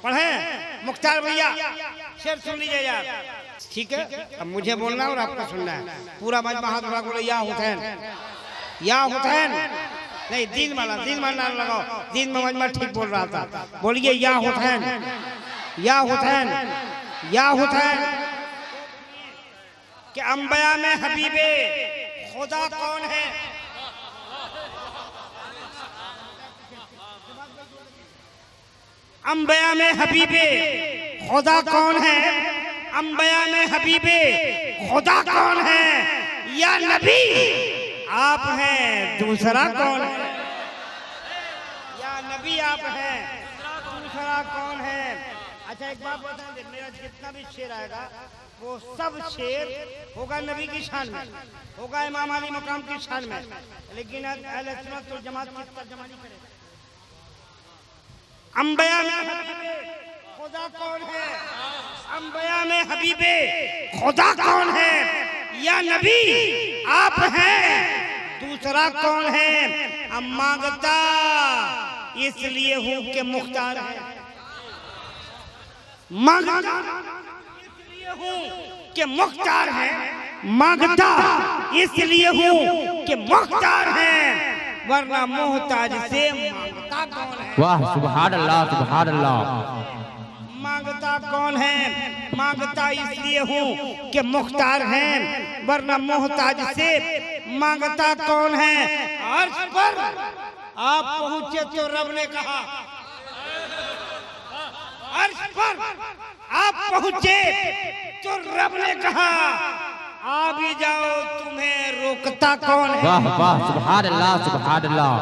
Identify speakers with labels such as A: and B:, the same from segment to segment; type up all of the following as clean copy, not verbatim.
A: पढ़े मुख्तार भैया शेर सुन लीजिए यार, ठीक है? अब मुझे बोलना और आपको सुनना है। पूरा मजमा हाथ उठा बोलो या हुसैन, या हुसैन। नहीं दीन वाला नाम लगाओ, दीन में मजमा ठीक बोल रहा था। बोलिए या हुसैन, या हुसैन, या हुसैन। कि अंबिया में हबीबे खुदा कौन है? अंबिया में हबीबे खुदा कौन है? अंबिया में हबीबे खुदा कौन है? या नबी आप हैं, दूसरा कौन है? या नबी आप हैं, दूसरा कौन है? अच्छा एक बात बता दे, मेरा जितना भी शेर आएगा वो सब शेर होगा नबी की शान में, होगा इमाम अली मकाम की शान में, लेकिन अहले सुन्नत वल जमात की तर्जुमा नहीं करेगा। अंबिया में हबीबे खुदा कौन है? अंबिया में हबीबे खुदा कौन है? या नबी आप हैं, दूसरा कौन है? हम मांगता इसलिए हूं कि मुख्तार है, मांगता इसलिए हूं कि मुख्तार है, मांगता इसलिए हूं कि मुख्तार है, वरना मोहताज से मांगता कौन है?
B: वाह सुभान अल्लाह, सुभान अल्लाह।
A: मांगता कौन है? मांगता इसलिए हूँ कि मुख्तार है, वरना मोहताज से मांगता कौन है? अर्श पर आप पहुंचे तो रब ने कहा, अर्श पर आप पहुंचे तो रब ने कहा आ भी जाओ, तुम्हें रोकता कौन है?
B: वाह वाह सुभान अल्लाह, सुभान अल्लाह।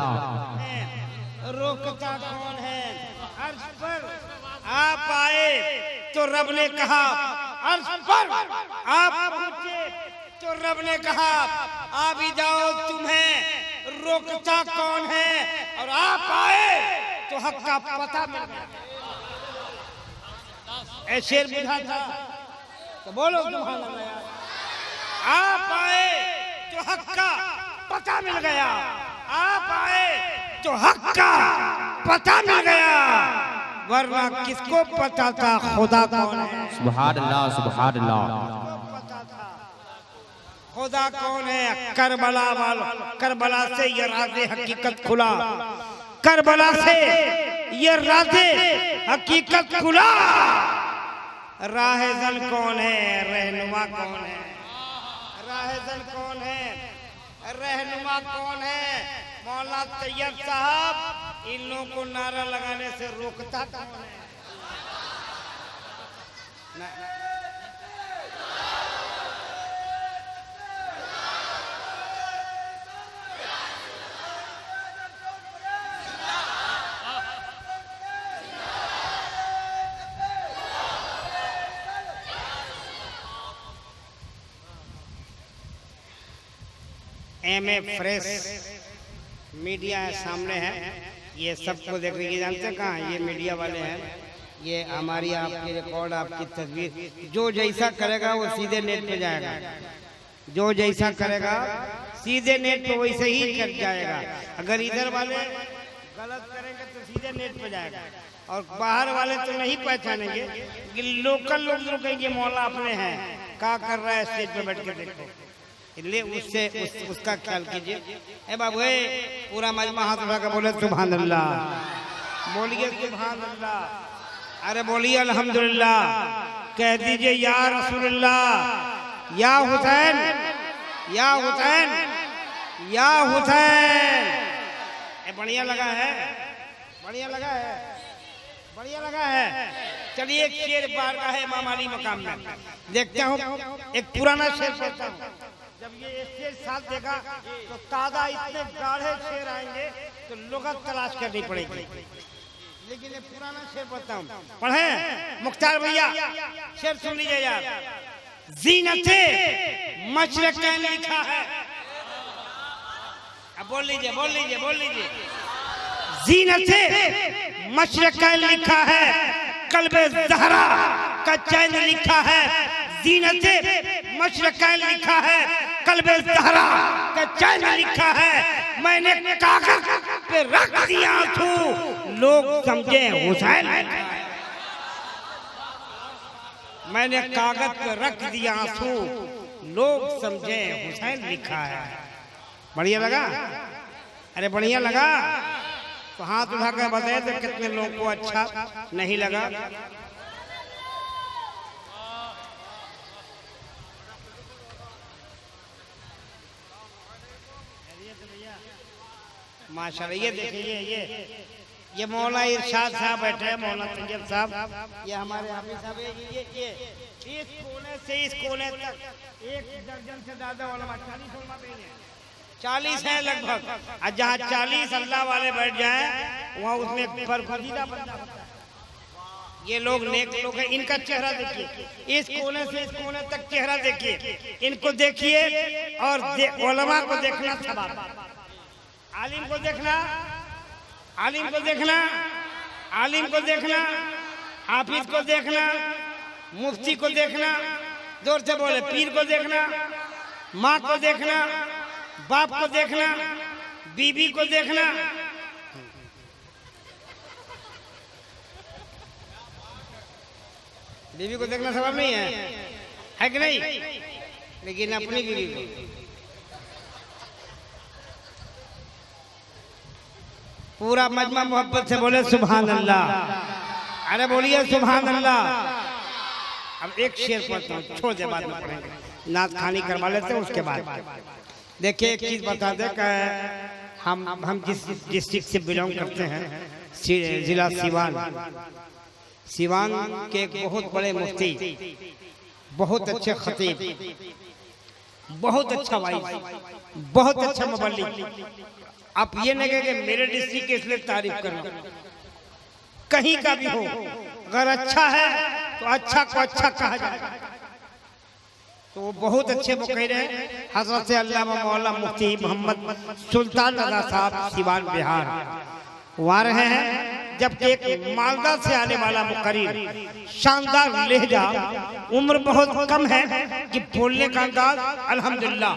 A: रोकता कौन है? अर्श पर आप आए तो रब ने कहा, अर्श पर आप पहुंचे तो रब ने कहा आ भी जाओ, तुम्हें रोकता कौन है? और आप आए तो हक का पता मिल गया। ऐ शेर बुझा था तो बोलो सुभान अल्लाह। आप आए तो हक का पता मिल गया, आप आए तो हक का पता मिल गया, वरना किसको पता था खुदा कौन है?
B: सुभान अल्लाह, सुभान अल्लाह।
A: खुदा कौन है? करबला वाला, करबला से ये राज़े हकीकत खुला, करबला से ये राज़े हकीकत खुला। राहज़न कौन है? रहनुमा कौन है? राहज़न कौन है? रहनुमा कौन है? मौलाना तैयब साहब इन लोगों को नारा लगाने से रोकता कौन है? एमए फ्रेश मीडिया है सामने है, ये सबको देखिए, जानते कहाँ ये मीडिया वाले हैं, ये हमारी आपकी रिकॉर्ड, आपकी तस्वीर, जो जैसा करेगा वो सीधे नेट पे जाएगा, जो जैसा करेगा सीधे नेट पे वैसे ही कर जाएगा। अगर इधर वाले गलत करेंगे तो सीधे नेट पे जाएगा, और बाहर वाले तो नहीं पहचानेंगे, लोकल लोग जो कहेंगे मौला अपने हैं, क्या कर रहा है स्टेज पे बैठ के देखो, इसलिए उससे उसका ख्याल कीजिए। ए बाबू पूरा मजमा हाथ उठा कर बोले सुभान अल्लाह, बोलिए सुभान अल्लाह, अरे बोलिए अल्हम्दुलिल्लाह, कह दीजिए या रसूलुल्लाह, या हुसैन, या हुसैन, या हुसैन। बढ़िया लगा है, बढ़िया लगा है, बढ़िया लगा है। चलिए एक शेर बार का है इमाम अली मकाम में, देखता हूँ एक पुराना शेर पढ़ता हूँ। जब ये शेर साथ देगा तो ताजा इतने गाढ़े शेर आएंगे तो लुगत तलाश करनी पड़ेगी, लेकिन ये पुराना शेर पढ़ता हूँ। पढ़े मुख्तार भैया शेर सुन लीजिए यार। ज़ीनते मशरक़ैन लिखा है, अब बोल लीजिए, बोल लीजिए, बोल लीजिए। ज़ीनते मशरक़ैन लिखा है, क़ल्बे ज़हरा का चैन लिखा है। ज़ीनते मशरक़ैन लिखा है, क़ल्बे ज़हरा का चैन लिखा है। मैंने कागज़ पे रख दिया आंसू, लोग समझे हुसैन। मैंने कागज पे रख दिया आंसू, लोग समझे हुसैन लिखा है। बढ़िया लगा? अरे बढ़िया लगा तो हाथ उठा कर बताए तो कितने लोगों को अच्छा नहीं लगा। माशाल्लाह, ये देखिए ये मौलाना इरशाद साहब बैठे हैं, मौलाना तैयब साहब, ये हमारे हाफिज साहब। ये इस कोने से इस कोने तक 1 दर्जन से ज्यादा उलमा, 40 उलमा बैठे हैं, 40 है लगभग। और जहाँ 40 अल्लाह वाले बैठ जाए वहाँ उसमें बरगुजीदा बंदा होता है। ये लोग नेक लोग हैं, इनका चेहरा देखिए, इस कोने से इस कोने तक चेहरा देखिए, इनको देखिए और उलमा को देखना सवाब। आलिम को देखना, आलिम को देखना, आलिम को देखना, हाफिज को देखना, मुफ्ती को देखना, जोर से बोले, पीर को देखना, माँ को देखना, बाप को देखना, बीबी को देखना। बीबी को देखना सबब नहीं है कि नहीं? लेकिन अपनी बीबी को पूरा मजमा मोहब्बत से बोले सुभान अल्लाह। अरे बोलिए सुभान अल्लाह। अब एक शेर पढ़ता हूँ, छोड़ दे, बाद में पढ़ेंगे, नात खानी करवा लेते हैं उसके बाद। देखिए एक चीज बता दे कि हम जिस डिस्ट्रिक्ट से बिलोंग करते हैं, जिला सिवान, सिवान के एक बहुत बड़े मुफ्ती, बहुत अच्छे खतीब, बहुत अच्छा वाइज, बहुत अच्छा मुबल्लिग। आप ये नहीं कहेंगे मेरे डिस्ट्रिक्ट के इसलिए तारीफ करना, कहीं का भी हो, अगर अच्छा है तो अच्छा को अच्छा कहा जाए। तो वो बहुत अच्छे वो कह रहे हैं, हजरत अल्लामा मौलाना मुफ्ती मोहम्मद सुल्तान रज़ा साहब सिवान बिहार वहाँ रहे हैं। जबकि एक मालदा से आने वाला मुकर्रिर, शानदार लहजा, उम्र बहुत कम है कि बोलने का अंदाज अल्हम्दुलिल्लाह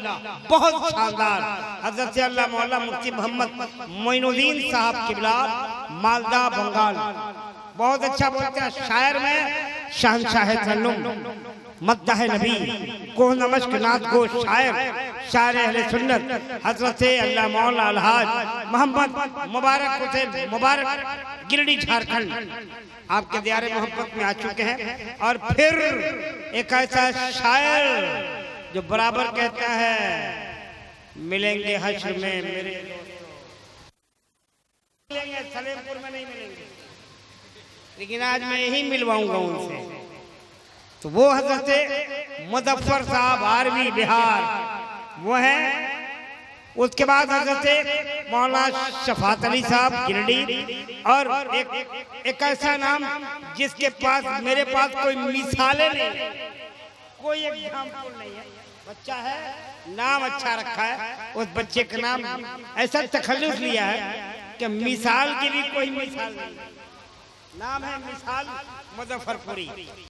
A: बहुत शानदार। हजरत अल्लाह मौलाना मुफ्ती मोहम्मद मोइनुद्दीन साहब किबला, मालदा बंगाल, बहुत अच्छा बोलते हैं। शायर में शहंशाह तन्नुम, मद्दाह नबी, को नमश्क नाथ को शायर, शायर अहले सुन्नत हजरत अल्लाह मौलाना अलहाज मोहम्मद मुबारक हुसैन मुबारक, गिरडी झारखंड, आपके दियारे मोहब्बत में आ चुके हैं। और फिर एक ऐसा शायर जो बराबर कहता है मिलेंगे हश्र में मेरे, मिलेंगे सलेमपुर में नहीं मिलेंगे, लेकिन आज मैं यही मिलवाऊंगा उनसे। तो वो हजरत मुजफ्फर साहब आरवी बिहार वो हैं। उसके बाद हजरत मौलाना शफात अली साहब गिरडी, और एक ऐसा नाम जिसके पास मेरे पास कोई मिसालें नहीं, कोई एग्जाम्पल नहीं है, बच्चा है, नाम अच्छा रखा है, उस बच्चे का नाम ऐसा तखल्लुस लिया है कि मिसाल की भी कोई मिसाल नहीं, नाम है मिसाल मुजफ्फरपुरी।